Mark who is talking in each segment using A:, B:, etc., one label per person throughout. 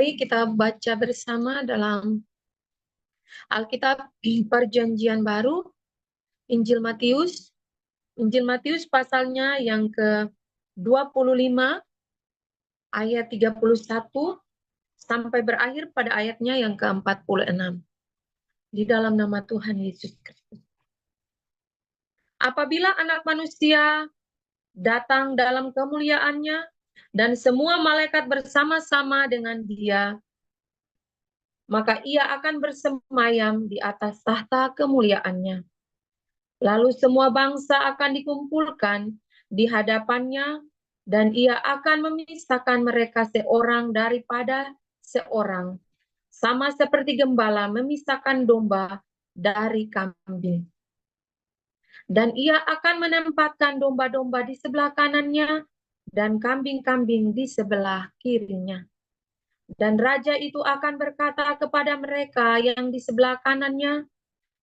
A: Mari kita baca bersama dalam Alkitab Perjanjian Baru, Injil Matius pasalnya yang ke-25 ayat 31 sampai berakhir pada ayatnya yang ke-46. Di dalam nama Tuhan Yesus Kristus. Apabila Anak Manusia datang dalam kemuliaannya dan semua malaikat bersama-sama dengan Dia, maka Ia akan bersemayam di atas tahta kemuliaannya. Lalu semua bangsa akan dikumpulkan di hadapannya, dan Ia akan memisahkan mereka seorang daripada seorang, sama seperti gembala memisahkan domba dari kambing. Dan Ia akan menempatkan domba-domba di sebelah kanannya dan kambing-kambing di sebelah kirinya. Dan raja itu akan berkata kepada mereka yang di sebelah kanannya,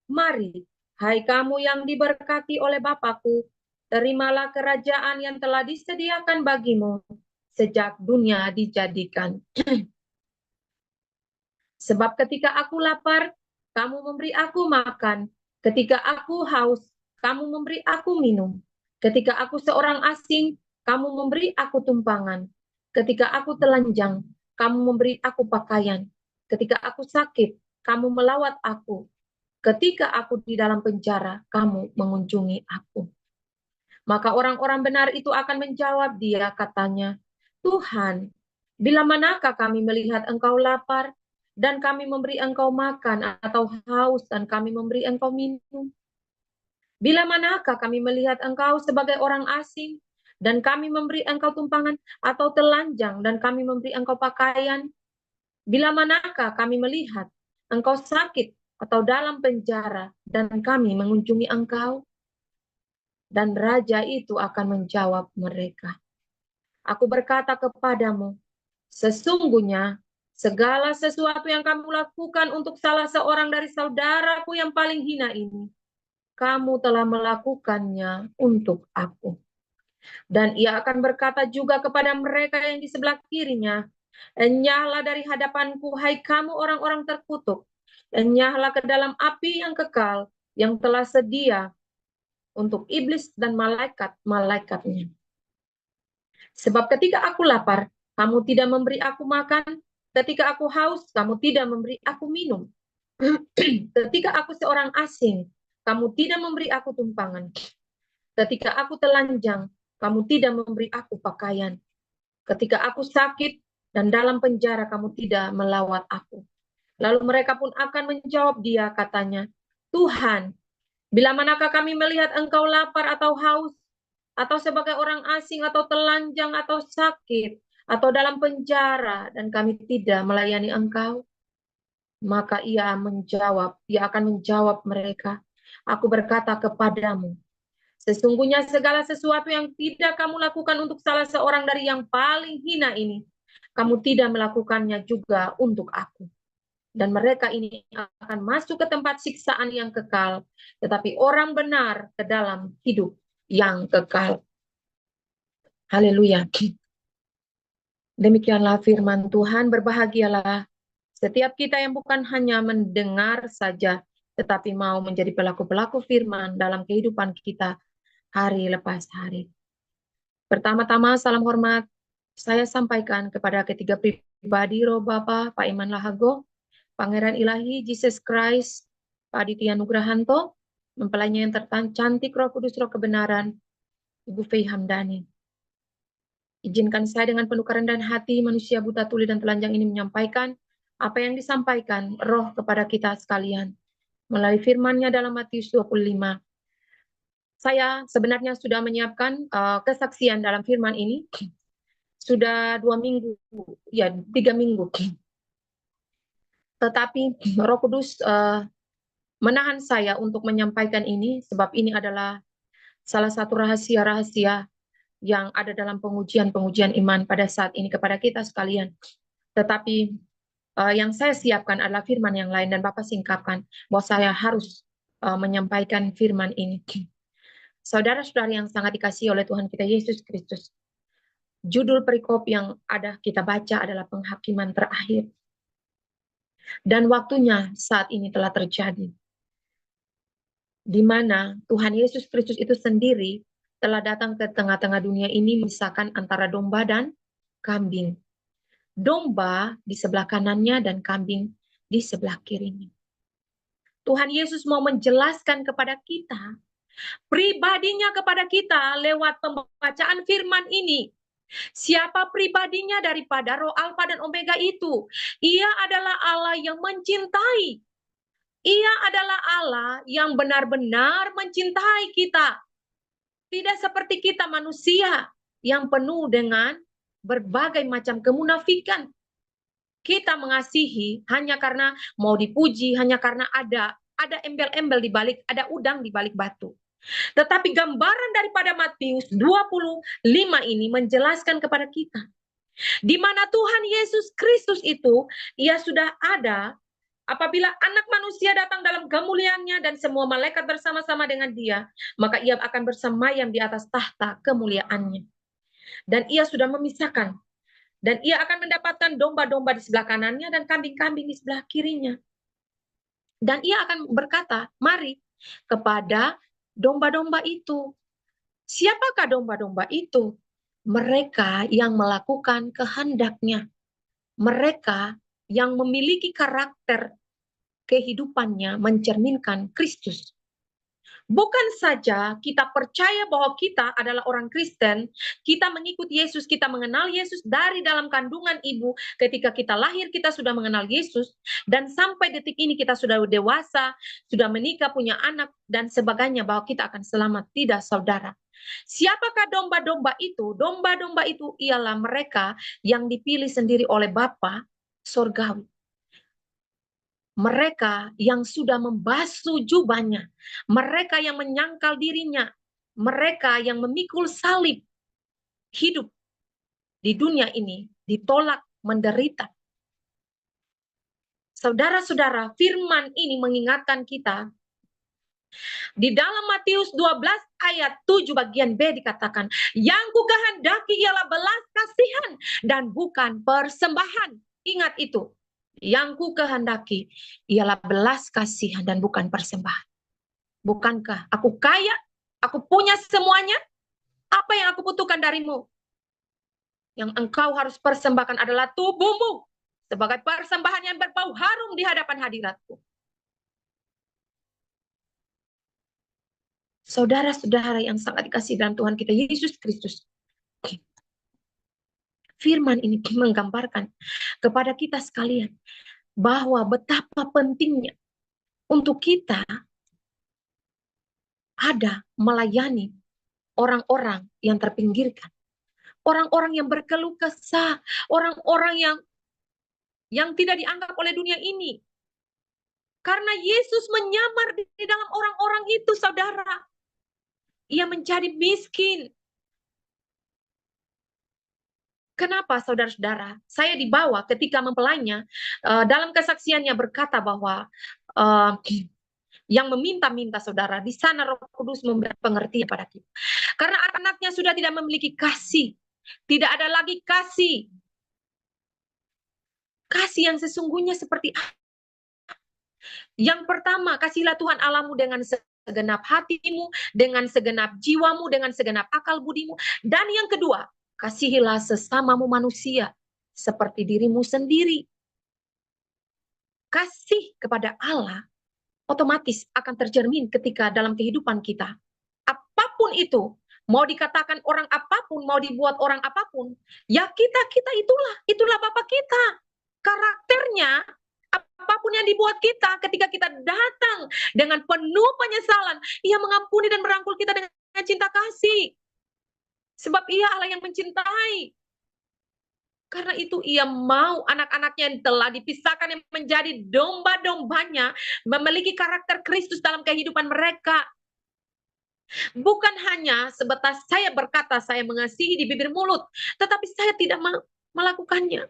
A: "Mari, hai kamu yang diberkati oleh Bapakku, terimalah kerajaan yang telah disediakan bagimu sejak dunia dijadikan. Sebab ketika aku lapar, kamu memberi aku makan. Ketika aku haus, kamu memberi aku minum. Ketika aku seorang asing, kamu memberi aku tumpangan. Ketika aku telanjang, kamu memberi aku pakaian. Ketika aku sakit, kamu melawat aku. Ketika aku di dalam penjara, kamu mengunjungi aku." Maka orang-orang benar itu akan menjawab dia, katanya, "Tuhan, bila manakah kami melihat engkau lapar, dan kami memberi engkau makan, atau haus, dan kami memberi engkau minum? Bila manakah kami melihat engkau sebagai orang asing, dan kami memberi engkau tumpangan, atau telanjang, dan kami memberi engkau pakaian? Bila manakah kami melihat engkau sakit, atau dalam penjara, dan kami mengunjungi engkau?" Dan raja itu akan menjawab mereka, "Aku berkata kepadamu, sesungguhnya segala sesuatu yang kamu lakukan untuk salah seorang dari saudaraku yang paling hina ini, kamu telah melakukannya untuk aku." Dan ia akan berkata juga kepada mereka yang di sebelah kirinya, "Enyahlah dari hadapanku, hai kamu orang-orang terkutuk. Enyahlah ke dalam api yang kekal, yang telah sedia untuk iblis dan malaikat-malaikatnya. Sebab ketika aku lapar, kamu tidak memberi aku makan. Ketika aku haus, kamu tidak memberi aku minum. Ketika aku seorang asing, kamu tidak memberi aku tumpangan. Ketika aku telanjang, kamu tidak memberi aku pakaian. Ketika aku sakit dan dalam penjara, kamu tidak melawat aku." Lalu mereka pun akan menjawab dia, katanya, "Tuhan, bila manakah kami melihat engkau lapar atau haus, atau sebagai orang asing, atau telanjang, atau sakit, atau dalam penjara, dan kami tidak melayani engkau?" Maka ia akan menjawab mereka, "Aku berkata kepadamu, sesungguhnya segala sesuatu yang tidak kamu lakukan untuk salah seorang dari yang paling hina ini, kamu tidak melakukannya juga untuk aku." Dan mereka ini akan masuk ke tempat siksaan yang kekal, tetapi orang benar ke dalam hidup yang kekal. Haleluya. Demikianlah firman Tuhan. Berbahagialah setiap kita yang bukan hanya mendengar saja, tetapi mau menjadi pelaku-pelaku firman dalam kehidupan kita hari lepas hari. Pertama-tama salam hormat saya sampaikan kepada ketiga pribadi Roh Bapa, Pak Iman Lahago, Pangeran Ilahi Jesus Christ, Pak Aditya Nugrahanto, mempelainya yang tercantik Roh Kudus, Roh Kebenaran, Ibu Fei Hamdani. Izinkan saya dengan penuh kerendahan hati manusia buta tuli dan telanjang ini menyampaikan apa yang disampaikan Roh kepada kita sekalian melalui firman-Nya dalam Matius 25. Saya sebenarnya sudah menyiapkan kesaksian dalam firman ini sudah 2 minggu, ya 3 minggu. Tetapi Roh Kudus menahan saya untuk menyampaikan ini, sebab ini adalah salah satu rahasia-rahasia yang ada dalam pengujian-pengujian iman pada saat ini kepada kita sekalian. Tetapi yang saya siapkan adalah firman yang lain, dan Bapak singkapkan bahwa saya harus menyampaikan firman ini. Saudara-saudari yang sangat dikasihi oleh Tuhan kita Yesus Kristus, Judul perikop yang ada kita baca adalah penghakiman terakhir. Dan waktunya saat ini telah terjadi. Di mana Tuhan Yesus Kristus itu sendiri telah datang ke tengah-tengah dunia ini memisahkan antara domba dan kambing. Domba di sebelah kanannya dan kambing di sebelah kirinya. Tuhan Yesus mau menjelaskan kepada kita, pribadinya kepada kita lewat pembacaan firman ini. Siapa pribadinya daripada Roh Alfa dan Omega itu? Ia adalah Allah yang mencintai. Ia adalah Allah yang benar-benar mencintai kita. Tidak seperti kita manusia yang penuh dengan berbagai macam kemunafikan. Kita mengasihi hanya karena mau dipuji, hanya karena ada embel-embel di balik, ada udang di balik batu. Tetapi gambaran daripada Matius 25 ini menjelaskan kepada kita, di mana Tuhan Yesus Kristus itu, ia sudah ada apabila anak manusia datang dalam kemuliaannya dan semua malaikat bersama-sama dengan dia, maka ia akan bersemayam di atas tahta kemuliaannya. Dan ia sudah memisahkan. Dan ia akan mendapatkan domba-domba di sebelah kanannya dan kambing-kambing di sebelah kirinya. Dan ia akan berkata, mari kepada domba-domba itu. Siapakah domba-domba itu? Mereka yang melakukan kehendaknya. Mereka yang memiliki karakter kehidupannya mencerminkan Kristus. Bukan saja kita percaya bahwa kita adalah orang Kristen, kita mengikut Yesus, kita mengenal Yesus dari dalam kandungan ibu, ketika kita lahir kita sudah mengenal Yesus, dan sampai detik ini kita sudah dewasa, sudah menikah, punya anak, dan sebagainya, bahwa kita akan selamat. Tidak, saudara. Siapakah domba-domba itu? Domba-domba itu ialah mereka yang dipilih sendiri oleh Bapa Sorgawi. Mereka yang sudah membasuh jubahnya, mereka yang menyangkal dirinya, mereka yang memikul salib, hidup di dunia ini, ditolak, menderita. Saudara-saudara, firman ini mengingatkan kita, di dalam Matius 12 ayat 7 bagian B dikatakan, yang kukehendaki ialah belas kasihan dan bukan persembahan. Ingat itu. Yang ku kehendaki ialah belas kasihan dan bukan persembahan. Bukankah aku kaya, aku punya semuanya? Apa yang aku butuhkan darimu? Yang engkau harus persembahkan adalah tubuhmu sebagai persembahan yang berbau harum di hadapan hadiratku. Saudara-saudara yang sangat dikasihi dalam Tuhan kita Yesus Kristus, firman ini menggambarkan kepada kita sekalian bahwa betapa pentingnya untuk kita ada melayani orang-orang yang terpinggirkan, orang-orang yang berkeluh kesah, orang-orang yang tidak dianggap oleh dunia ini. Karena Yesus menyamar di dalam orang-orang itu, saudara. Ia menjadi miskin. Kenapa, saudara-saudara? Saya dibawa ketika mempelainya, dalam kesaksiannya berkata bahwa yang meminta-minta, saudara, di sana Roh Kudus memberi pengertian pada kita. Karena anaknya sudah tidak memiliki kasih, tidak ada lagi kasih. Kasih yang sesungguhnya seperti apa? Yang pertama, kasihlah Tuhan Allahmu dengan segenap hatimu, dengan segenap jiwamu, dengan segenap akal budimu. Dan yang kedua, kasihilah sesamamu manusia seperti dirimu sendiri. Kasih kepada Allah otomatis akan tercermin ketika dalam kehidupan kita. Apapun itu, mau dikatakan orang apapun, mau dibuat orang apapun, ya kita itulah Bapa kita. Karakternya, apapun yang dibuat kita, ketika kita datang dengan penuh penyesalan, ia mengampuni dan merangkul kita dengan cinta kasih. Sebab ia Allah yang mencintai. Karena itu ia mau anak-anaknya yang telah dipisahkan yang menjadi domba-dombanya memiliki karakter Kristus dalam kehidupan mereka. Bukan hanya sebatas saya berkata saya mengasihi di bibir mulut, tetapi saya tidak melakukannya.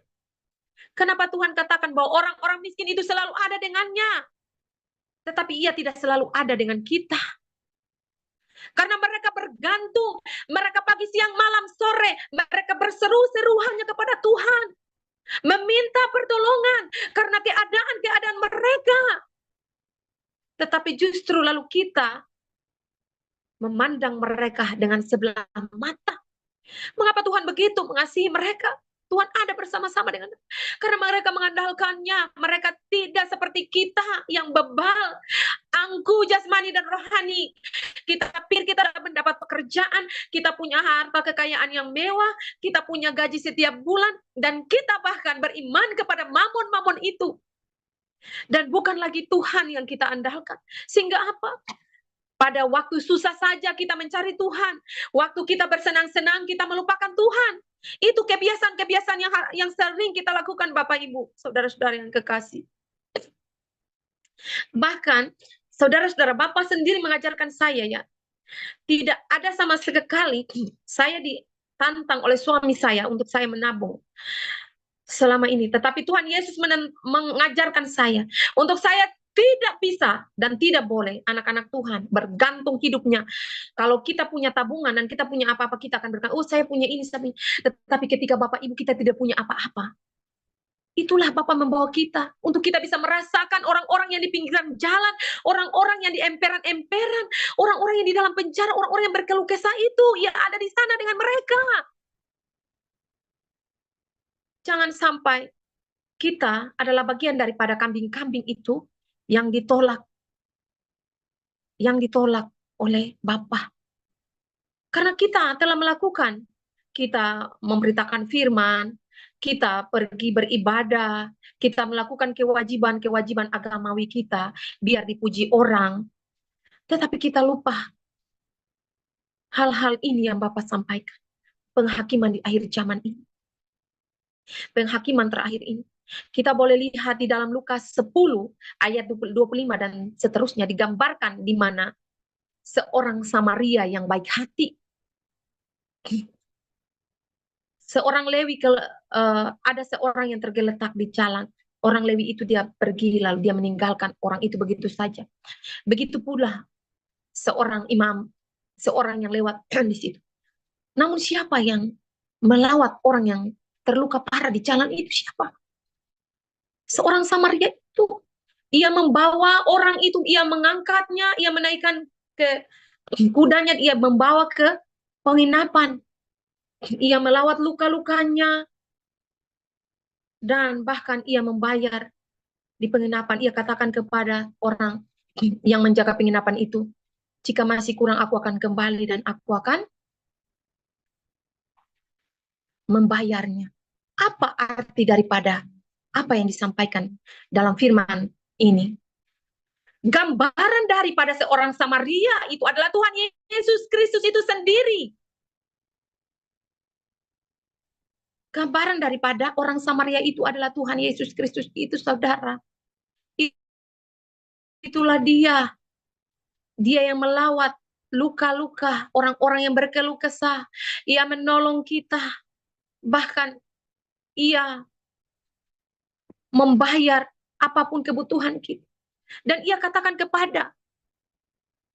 A: Kenapa Tuhan katakan bahwa orang-orang miskin itu selalu ada dengannya, tetapi ia tidak selalu ada dengan kita. Karena mereka bergantung, mereka pagi, siang, malam, sore, mereka berseru-seru hanya kepada Tuhan, meminta pertolongan karena keadaan-keadaan mereka. Tetapi justru lalu kita memandang mereka dengan sebelah mata. Mengapa Tuhan begitu mengasihi mereka? Tuhan ada bersama-sama dengan mereka. Karena mereka mengandalkannya. Mereka tidak seperti kita yang bebal, angkuh jasmani dan rohani. Kita pikir kita mendapat pekerjaan, kita punya harta kekayaan yang mewah, kita punya gaji setiap bulan, dan kita bahkan beriman kepada mamon-mamon itu. Dan bukan lagi Tuhan yang kita andalkan. Sehingga apa? Pada waktu susah saja kita mencari Tuhan. Waktu kita bersenang-senang, kita melupakan Tuhan. Itu kebiasaan-kebiasaan yang sering kita lakukan, Bapak Ibu, saudara-saudara yang kekasih. Bahkan, saudara-saudara, Bapak sendiri mengajarkan saya ya, tidak ada sama sekali saya ditantang oleh suami saya untuk saya menabung selama ini. Tetapi Tuhan Yesus mengajarkan saya untuk saya tidak bisa dan tidak boleh anak-anak Tuhan bergantung hidupnya. Kalau kita punya tabungan dan kita punya apa-apa, kita akan berkata, oh saya punya ini. Tetapi ketika Bapak Ibu kita tidak punya apa-apa, itulah Bapak membawa kita untuk kita bisa merasakan orang-orang yang di pinggiran jalan, orang-orang yang di emperan-emperan, orang-orang yang di dalam penjara, orang-orang yang berkeluh kesah itu, yang ada di sana dengan mereka. Jangan sampai kita adalah bagian daripada kambing-kambing itu yang ditolak oleh Bapa. Karena kita telah melakukan, kita memberitakan firman, kita pergi beribadah, kita melakukan kewajiban-kewajiban agamawi kita, biar dipuji orang. Tetapi kita lupa hal-hal ini yang Bapak sampaikan. Penghakiman di akhir zaman ini. Penghakiman terakhir ini. Kita boleh lihat di dalam Lukas 10 ayat 25 dan seterusnya digambarkan di mana seorang Samaria yang baik hati. Seorang Lewi, ada seorang yang tergeletak di jalan. Orang Lewi itu dia pergi lalu dia meninggalkan orang itu begitu saja. Begitu pula seorang imam, seorang yang lewat di situ. Namun siapa yang melawat orang yang terluka parah di jalan itu siapa? Seorang Samaria itu. Ia membawa orang itu, ia mengangkatnya, ia menaikkan ke kudanya, ia membawa ke penginapan. Ia melawat luka-lukanya, dan bahkan ia membayar di penginapan. Ia katakan kepada orang yang menjaga penginapan itu, jika masih kurang aku akan kembali dan aku akan membayarnya. Apa arti daripada apa yang disampaikan dalam firman ini? Gambaran daripada seorang Samaria itu adalah Tuhan Yesus Kristus itu sendiri. Gambaran daripada orang Samaria itu adalah Tuhan Yesus Kristus itu, saudara. Itulah dia. Dia yang melawat luka-luka orang-orang yang berkeluh kesah. Ia menolong kita. Bahkan ia membayar apapun kebutuhan kita. Dan ia katakan kepada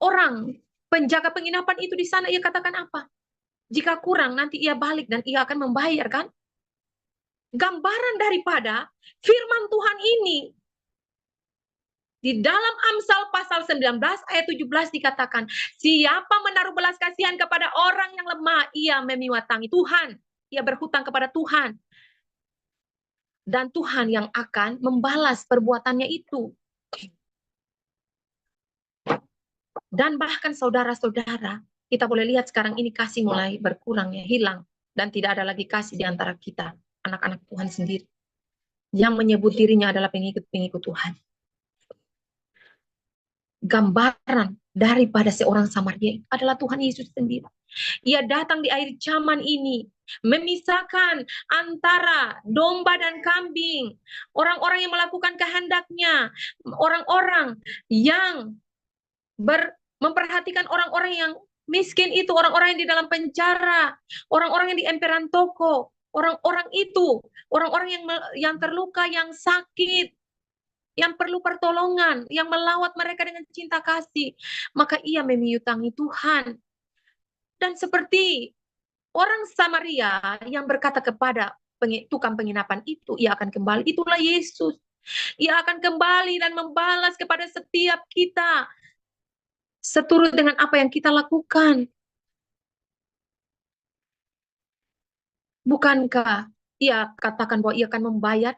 A: orang penjaga penginapan itu di sana, ia katakan apa? Jika kurang nanti ia balik dan ia akan membayar, kan? Gambaran daripada firman Tuhan ini. Di dalam Amsal pasal 19 ayat 17 dikatakan, siapa menaruh belas kasihan kepada orang yang lemah, ia memiwatangi Tuhan. Ia berhutang kepada Tuhan. Dan Tuhan yang akan membalas perbuatannya itu. Dan bahkan saudara-saudara, kita boleh lihat sekarang ini kasih mulai berkurang, ya, hilang. Dan tidak ada lagi kasih di antara kita, anak-anak Tuhan sendiri. Yang menyebut dirinya adalah pengikut-pengikut Tuhan. Gambaran daripada seorang Samaria adalah Tuhan Yesus sendiri. Ia datang di akhir zaman ini, memisahkan antara domba dan kambing, orang-orang yang melakukan kehendaknya, orang-orang yang memperhatikan orang-orang yang miskin itu, orang-orang yang di dalam penjara, orang-orang yang di emperan toko, orang-orang itu, orang-orang yang terluka, yang sakit. yang perlu pertolongan, yang melawat mereka dengan cinta kasih, maka ia memiutangi Tuhan. Dan seperti orang Samaria yang berkata kepada tukang penginapan itu, ia akan kembali. Itulah Yesus. Ia akan kembali dan membalas kepada setiap kita seturut dengan apa yang kita lakukan. Bukankah ia katakan bahwa ia akan membayar?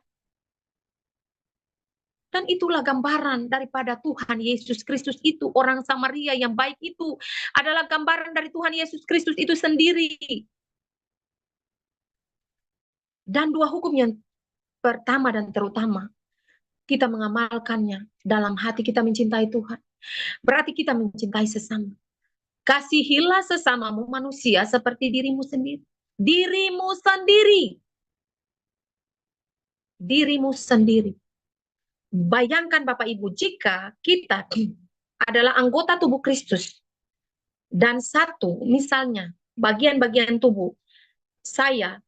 A: Dan itulah gambaran daripada Tuhan Yesus Kristus itu. Orang Samaria yang baik itu adalah gambaran dari Tuhan Yesus Kristus itu sendiri. Dan dua hukum yang pertama dan terutama, kita mengamalkannya dalam hati kita mencintai Tuhan. Berarti kita mencintai sesama. Kasihilah sesamamu manusia seperti dirimu sendiri. Dirimu sendiri. Dirimu sendiri. Bayangkan Bapak Ibu, jika kita adalah anggota tubuh Kristus, dan satu, misalnya, bagian-bagian tubuh, saya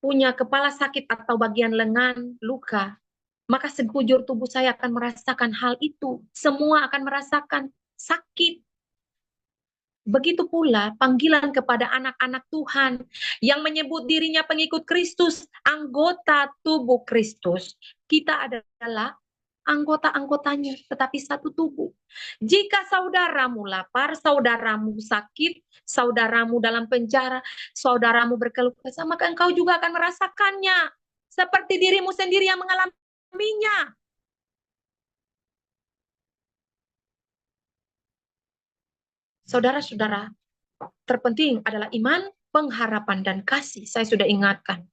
A: punya kepala sakit atau bagian lengan, luka, maka sekujur tubuh saya akan merasakan hal itu. Semua akan merasakan sakit. Begitu pula panggilan kepada anak-anak Tuhan yang menyebut dirinya pengikut Kristus, anggota tubuh Kristus. Kita adalah anggota-anggotanya, tetapi satu tubuh. Jika saudaramu lapar, saudaramu sakit, saudaramu dalam penjara, saudaramu berkeluh kesah, maka engkau juga akan merasakannya. Seperti dirimu sendiri yang mengalaminya. Saudara-saudara, terpenting adalah iman, pengharapan, dan kasih. Saya sudah ingatkan.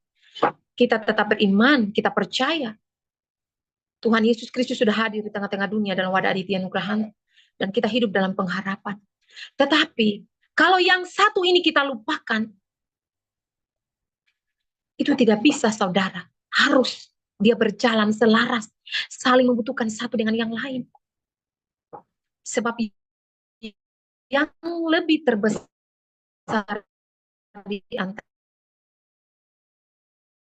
A: Kita tetap beriman, kita percaya. Tuhan Yesus Kristus sudah hadir di tengah-tengah dunia dalam wadah aditya nugrahan. Dan kita hidup dalam pengharapan. Tetapi, kalau yang satu ini kita lupakan, itu tidak bisa, saudara. Harus dia berjalan selaras, saling membutuhkan satu dengan yang lain. Sebab yang lebih terbesar di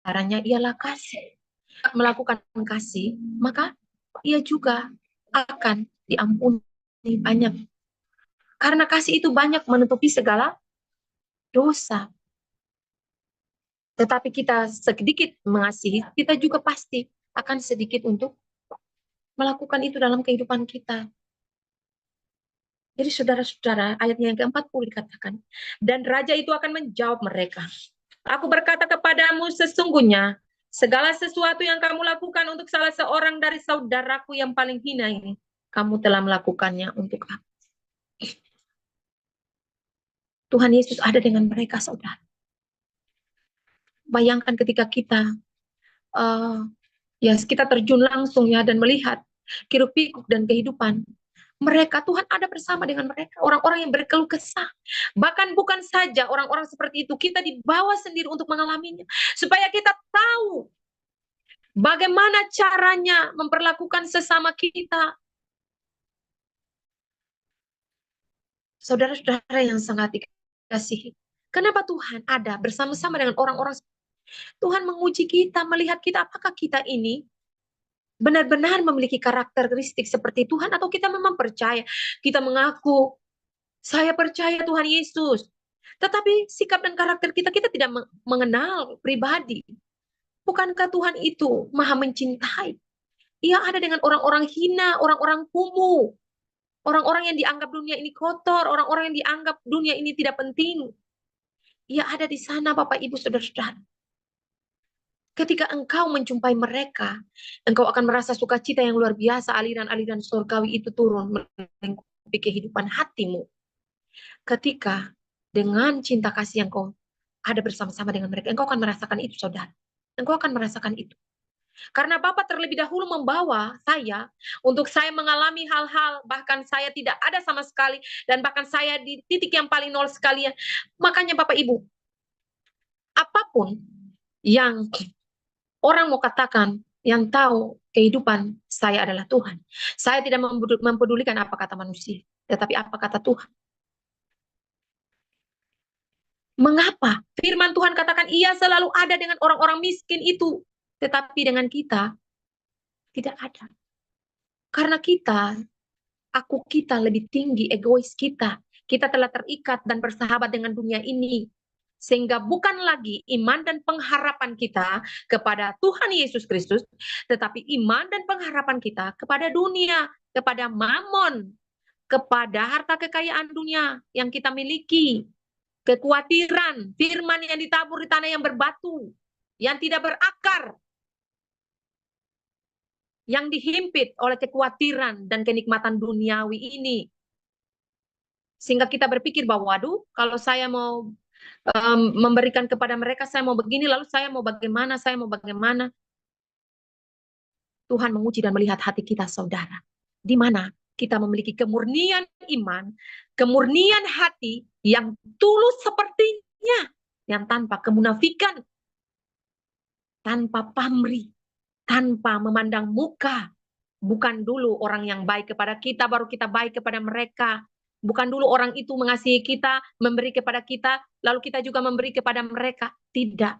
A: antaranya ialah kasih. Melakukan kasih, maka ia juga akan diampuni banyak. Karena kasih itu banyak menutupi segala dosa. Tetapi kita sedikit mengasihi, kita juga pasti akan sedikit untuk melakukan itu dalam kehidupan kita. Jadi saudara-saudara, ayatnya yang ke-40 dikatakan, dan raja itu akan menjawab mereka, aku berkata kepadamu sesungguhnya, segala sesuatu yang kamu lakukan untuk salah seorang dari saudaraku yang paling hina ini, kamu telah melakukannya untuk aku. Tuhan Yesus ada dengan mereka, saudara. Bayangkan ketika kita kita terjun langsung ya dan melihat hiruk pikuk dan kehidupan mereka, Tuhan ada bersama dengan mereka, orang-orang yang berkeluh kesah. Bahkan bukan saja orang-orang seperti itu, kita dibawa sendiri untuk mengalaminya, supaya kita tahu bagaimana caranya memperlakukan sesama kita. Saudara-saudara yang sangat dikasihi, kenapa Tuhan ada bersama-sama dengan orang-orang? Tuhan menguji kita, melihat kita apakah kita ini benar-benar memiliki karakteristik seperti Tuhan, atau kita memang percaya, kita mengaku, saya percaya Tuhan Yesus, tetapi sikap dan karakter kita tidak mengenal pribadi. Bukankah Tuhan itu maha mencintai? Ia ada dengan orang-orang hina, orang-orang kumuh, orang-orang yang dianggap dunia ini kotor, orang-orang yang dianggap dunia ini tidak penting. Ia ada di sana, Bapak Ibu Saudara-saudara. Ketika engkau menjumpai mereka, engkau akan merasa sukacita yang luar biasa, aliran-aliran surgawi itu turun melingkupi kehidupan hatimu. Ketika dengan cinta kasih yang kau ada bersama-sama dengan mereka, engkau akan merasakan itu, saudara. Engkau akan merasakan itu. Karena Bapa terlebih dahulu membawa saya untuk saya mengalami hal-hal, bahkan saya tidak ada sama sekali, dan bahkan saya di titik yang paling nol sekalian. Makanya Bapak Ibu, apapun yang orang mau katakan, yang tahu kehidupan saya adalah Tuhan. Saya tidak mempedulikan apa kata manusia, tetapi apa kata Tuhan. Mengapa? Firman Tuhan katakan, ia selalu ada dengan orang-orang miskin itu, tetapi dengan kita tidak ada. Karena kita lebih tinggi, egois kita. Kita telah terikat dan bersahabat dengan dunia ini. Sehingga bukan lagi iman dan pengharapan kita kepada Tuhan Yesus Kristus, tetapi iman dan pengharapan kita kepada dunia, kepada mamon, kepada harta kekayaan dunia yang kita miliki. Kekhawatiran, firman yang ditabur di tanah yang berbatu, yang tidak berakar, yang dihimpit oleh kekhawatiran dan kenikmatan duniawi ini. Sehingga kita berpikir bahwa, waduh, kalau saya mau memberikan kepada mereka, saya mau begini, lalu saya mau bagaimana, Tuhan menguji dan melihat hati kita, saudara. Di mana kita memiliki kemurnian iman, kemurnian hati yang tulus sepertinya, yang tanpa kemunafikan, tanpa pamrih, tanpa memandang muka. Bukan dulu orang yang baik kepada kita, baru kita baik kepada mereka. Bukan dulu orang itu mengasihi kita, memberi kepada kita, lalu kita juga memberi kepada mereka. Tidak.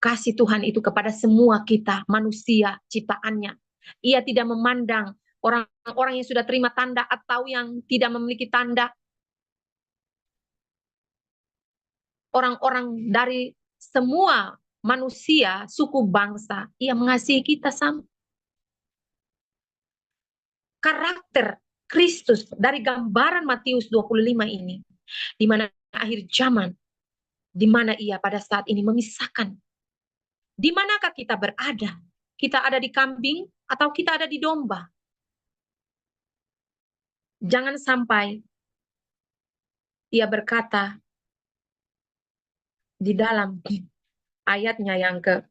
A: Kasih Tuhan itu kepada semua kita, manusia, ciptaannya. Ia tidak memandang orang-orang yang sudah terima tanda atau yang tidak memiliki tanda. Orang-orang dari semua manusia, suku bangsa, ia mengasihi kita sama. Karakter Kristus dari gambaran Matius 25 ini, di mana akhir zaman, di mana ia pada saat ini memisahkan. Di manakah kita berada? Kita ada di kambing atau kita ada di domba? Jangan sampai ia berkata di dalam ayatnya yang ke-45,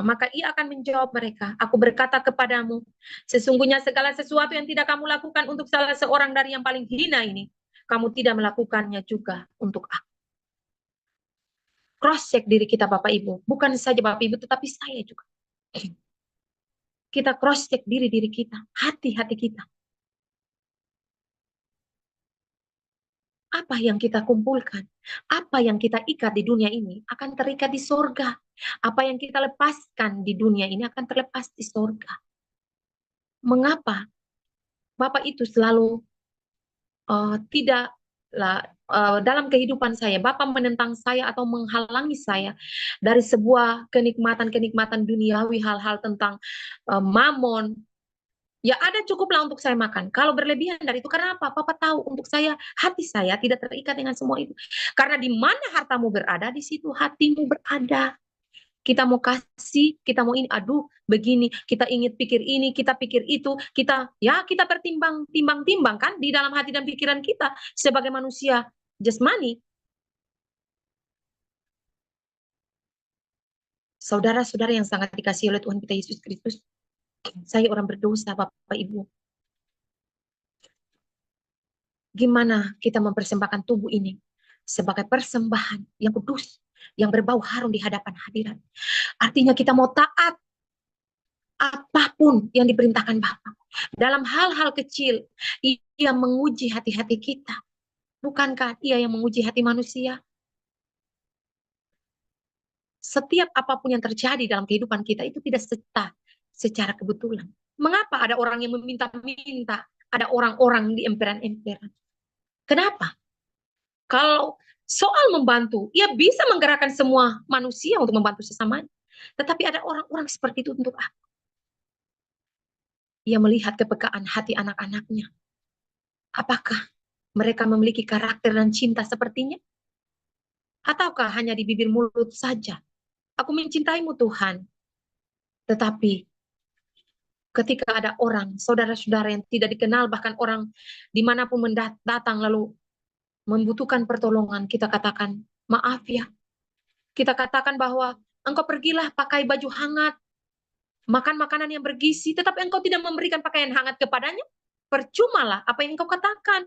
A: maka ia akan menjawab mereka, aku berkata kepadamu, sesungguhnya segala sesuatu yang tidak kamu lakukan untuk salah seorang dari yang paling hina ini, kamu tidak melakukannya juga untuk aku. Cross check diri kita Bapak Ibu, bukan saja Bapak Ibu tetapi saya juga. Kita cross check diri kita, hati-hati kita. Apa yang kita kumpulkan, apa yang kita ikat di dunia ini akan terikat di sorga. Apa yang kita lepaskan di dunia ini akan terlepas di sorga. Mengapa Bapak itu selalu tidak dalam kehidupan saya, Bapak menentang saya atau menghalangi saya dari sebuah kenikmatan-kenikmatan duniawi, hal-hal tentang mamon. Ya ada cukuplah untuk saya makan. Kalau berlebihan dari itu, karena apa? Papa tahu untuk saya, hati saya tidak terikat dengan semua itu. Karena di mana hartamu berada, di situ hatimu berada. Kita mau kasih, kita mau ini, aduh begini, kita ingin pikir ini, kita pikir itu, kita timbang-timbang kan di dalam hati dan pikiran kita sebagai manusia jasmani. Saudara-saudara yang sangat dikasihi oleh Tuhan kita Yesus Kristus, saya orang berdosa Bapak Ibu. Gimana kita mempersembahkan tubuh ini sebagai persembahan yang kudus, yang berbau harum di hadapan hadirat. Artinya kita mau taat apapun yang diperintahkan Bapa. Dalam hal-hal kecil, ia menguji hati-hati kita. Bukankah ia yang menguji hati manusia? Setiap apapun yang terjadi dalam kehidupan kita itu tidak serta secara kebetulan. Mengapa ada orang yang meminta-minta? Ada orang-orang di emperan-emperan. Kenapa? Kalau soal membantu, ia bisa menggerakkan semua manusia untuk membantu sesamanya. Tetapi ada orang-orang seperti itu untuk apa? Ia melihat kepekaan hati anak-anaknya. Apakah mereka memiliki karakter dan cinta sepertinya? Ataukah hanya di bibir mulut saja? Aku mencintaimu Tuhan. Tetapi ketika ada orang, saudara-saudara yang tidak dikenal, bahkan orang dimanapun datang lalu membutuhkan pertolongan, kita katakan, maaf ya. Kita katakan bahwa engkau pergilah pakai baju hangat, makan makanan yang bergizi, tetapi engkau tidak memberikan pakaian hangat kepadanya, percumalah apa yang engkau katakan.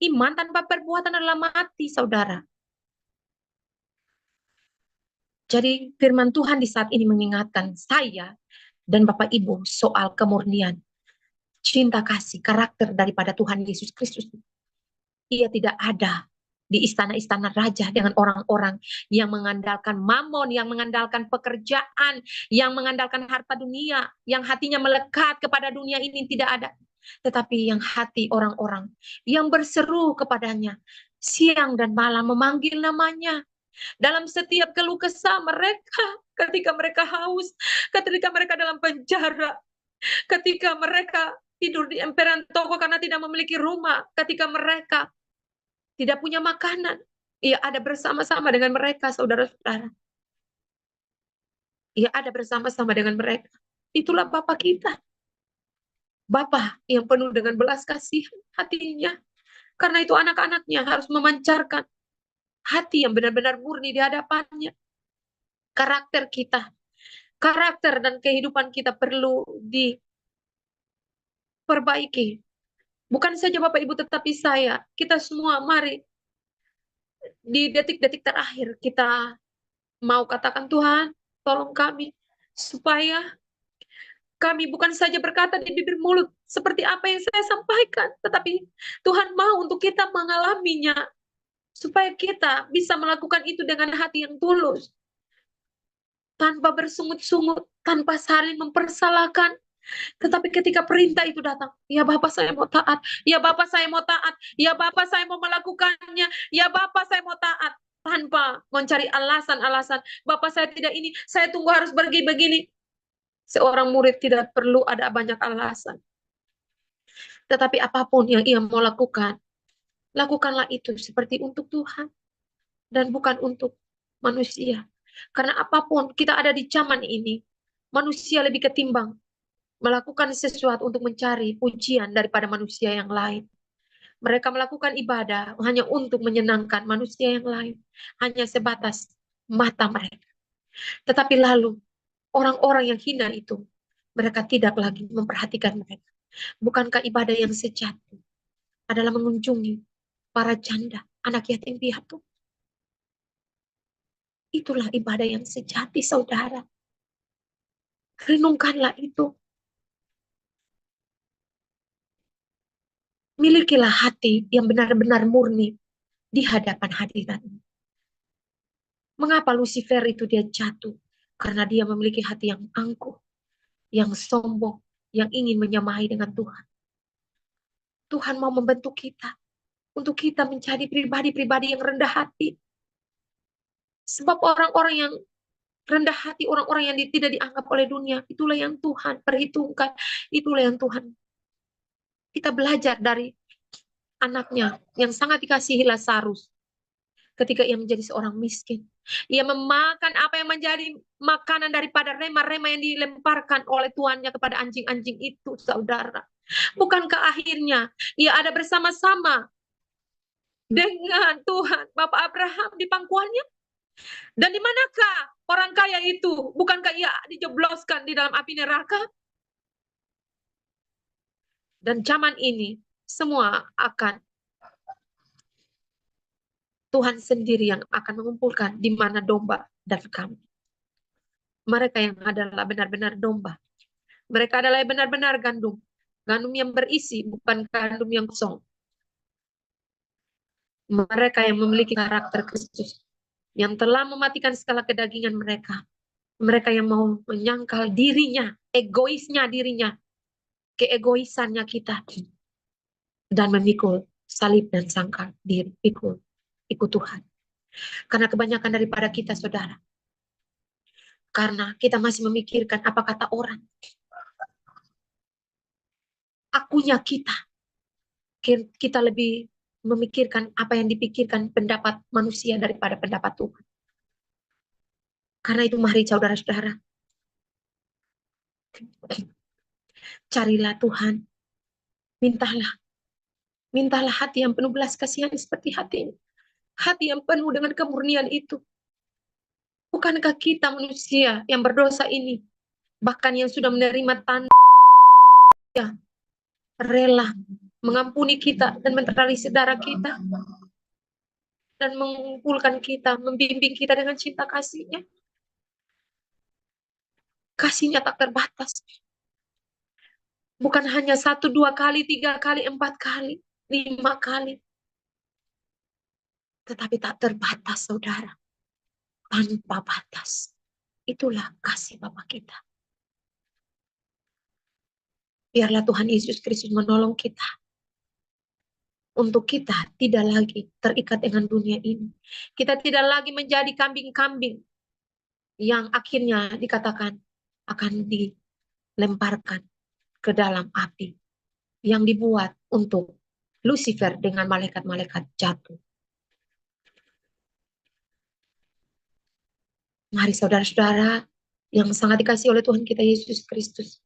A: Iman tanpa perbuatan adalah mati, saudara. Jadi firman Tuhan di saat ini mengingatkan saya dan Bapak Ibu soal kemurnian, cinta kasih, karakter daripada Tuhan Yesus Kristus. Ia tidak ada di istana-istana raja dengan orang-orang yang mengandalkan mamon, yang mengandalkan pekerjaan, yang mengandalkan harta dunia, yang hatinya melekat kepada dunia ini tidak ada. Tetapi yang hati orang-orang yang berseru kepadanya siang dan malam memanggil namanya. Dalam setiap keluh kesah mereka, ketika mereka haus, ketika mereka dalam penjara, ketika mereka tidur di emperan toko karena tidak memiliki rumah, ketika mereka tidak punya makanan, ia ada bersama-sama dengan mereka, saudara-saudara. Ia ada bersama-sama dengan mereka. Itulah Bapa kita. Bapa yang penuh dengan belas kasih hatinya. Karena itu anak-anaknya harus memancarkan hati yang benar-benar murni di hadapannya. Karakter kita, karakter dan kehidupan kita perlu diperbaiki. Bukan saja Bapak Ibu tetapi saya. Kita semua mari di detik-detik terakhir kita mau katakan, Tuhan tolong kami supaya kami bukan saja berkata di bibir mulut seperti apa yang saya sampaikan, tetapi Tuhan mau untuk kita mengalaminya supaya kita bisa melakukan itu dengan hati yang tulus, tanpa bersungut-sungut, tanpa saling mempersalahkan. Tetapi ketika perintah itu datang, ya Bapak saya mau taat, ya Bapak saya mau taat, ya Bapak saya mau melakukannya, ya Bapak saya mau taat. Tanpa mencari alasan-alasan, Bapak saya tidak ini, saya tunggu harus pergi begini. Seorang murid tidak perlu ada banyak alasan. Tetapi apapun yang ia mau lakukan, lakukanlah itu seperti untuk Tuhan dan bukan untuk manusia. Karena apapun kita ada di zaman ini, manusia lebih ketimbang melakukan sesuatu untuk mencari pujian daripada manusia yang lain. Mereka melakukan ibadah hanya untuk menyenangkan manusia yang lain. Hanya sebatas mata mereka. Tetapi lalu, orang-orang yang hina itu, mereka tidak lagi memperhatikan mereka. Bukankah ibadah yang sejati adalah mengunjungi para janda, anak yatim piatu? Itulah ibadah yang sejati, saudara. Renungkanlah itu. Milikilah hati yang benar-benar murni di hadapan hadiratmu. Mengapa Lucifer itu dia jatuh? Karena dia memiliki hati yang angkuh, yang sombong, yang ingin menyamai dengan Tuhan. Tuhan mau membentuk kita untuk kita menjadi pribadi-pribadi yang rendah hati. Sebab orang-orang yang rendah hati, orang-orang yang tidak dianggap oleh dunia, itulah yang Tuhan perhitungkan. Itulah yang Tuhan. Kita belajar dari anaknya yang sangat dikasihi Lazarus. Ketika ia menjadi seorang miskin. Ia memakan apa yang menjadi makanan daripada rema-rema yang dilemparkan oleh tuannya kepada anjing-anjing itu, saudara. Bukankah akhirnya ia ada bersama-sama dengan Tuhan, Bapak Abraham di pangkuannya? Dan di manakah orang kaya itu? Bukankah ia dijebloskan di dalam api neraka? Dan zaman ini semua akan Tuhan sendiri yang akan mengumpulkan di mana domba dan kambing. Mereka yang adalah benar-benar domba. Mereka adalah benar-benar gandum. Gandum yang berisi, bukan gandum yang kosong. Mereka yang memiliki karakter Kristus. Yang telah mematikan segala kedagingan mereka. Mereka yang mau menyangkal dirinya, egoisnya dirinya, keegoisannya kita. Dan memikul salib dan sangkal diri, ikut Tuhan. Karena kebanyakan daripada kita, saudara, karena kita masih memikirkan apa kata orang. Akunya kita. Kita lebih memikirkan apa yang dipikirkan pendapat manusia daripada pendapat Tuhan. Karena itu mari saudara-saudara, carilah Tuhan. Mintalah hati yang penuh belas kasihan seperti hati ini. Hati yang penuh dengan kemurnian itu. Bukankah kita manusia yang berdosa ini, bahkan yang sudah menerima tanda rela mengampuni kita dan menerangi saudara kita dan mengumpulkan kita, membimbing kita dengan cinta kasih-Nya. Kasih-Nya tak terbatas. Bukan hanya 1, 2 kali, 3 kali, 4 kali, 5 kali. tetapi tak terbatas, saudara. Tanpa batas. Itulah kasih Bapa kita. Biarlah Tuhan Yesus Kristus menolong kita. Untuk kita tidak lagi terikat dengan dunia ini. Kita tidak lagi menjadi kambing-kambing yang akhirnya dikatakan akan dilemparkan ke dalam api yang dibuat untuk Lucifer dengan malaikat-malaikat jatuh. Mari saudara-saudara yang sangat dikasihi oleh Tuhan kita Yesus Kristus.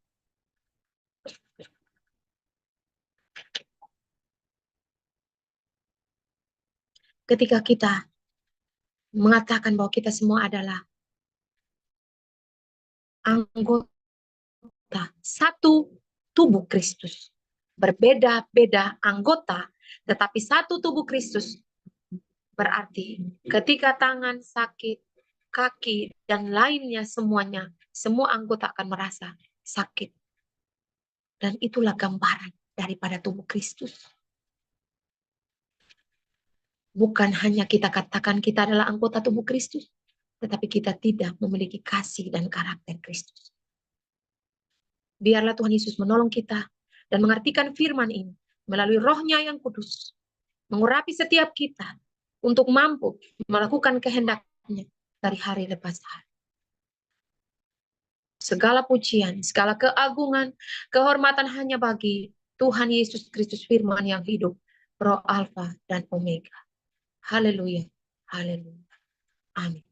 A: Ketika kita mengatakan bahwa kita semua adalah anggota satu tubuh Kristus. Berbeda-beda anggota, tetapi satu tubuh Kristus. Berarti ketika tangan sakit, kaki, dan lainnya semuanya, semua anggota akan merasa sakit. Dan itulah gambaran daripada tubuh Kristus. Bukan hanya kita katakan kita adalah anggota tubuh Kristus, tetapi kita tidak memiliki kasih dan karakter Kristus. Biarlah Tuhan Yesus menolong kita dan mengartikan firman ini melalui Roh-Nya yang kudus, mengurapi setiap kita untuk mampu melakukan kehendak-Nya dari hari lepas hari. Segala pujian, segala keagungan, kehormatan hanya bagi Tuhan Yesus Kristus firman yang hidup, Roh Alfa dan Omega. Haleluya, haleluya, amin.